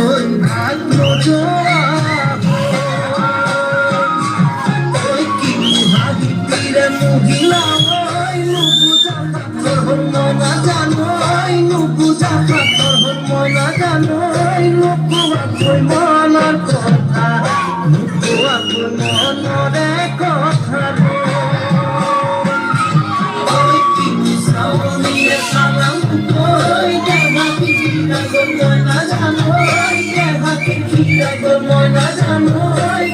ওই ভাগ্য জোড়া ওই কি হাবি তীরে মহিলা ওই নুবু জানা তোর মনা জানোই নুবু জানা তোর মনা জানোই নুবু আকুই মনার কথা নুবু আকুই মনরে কথা ওই কি sayoni sala ওই দেবাকি কিনা গো মনা জানোই দেবাকি কিনা গো মনা জানোই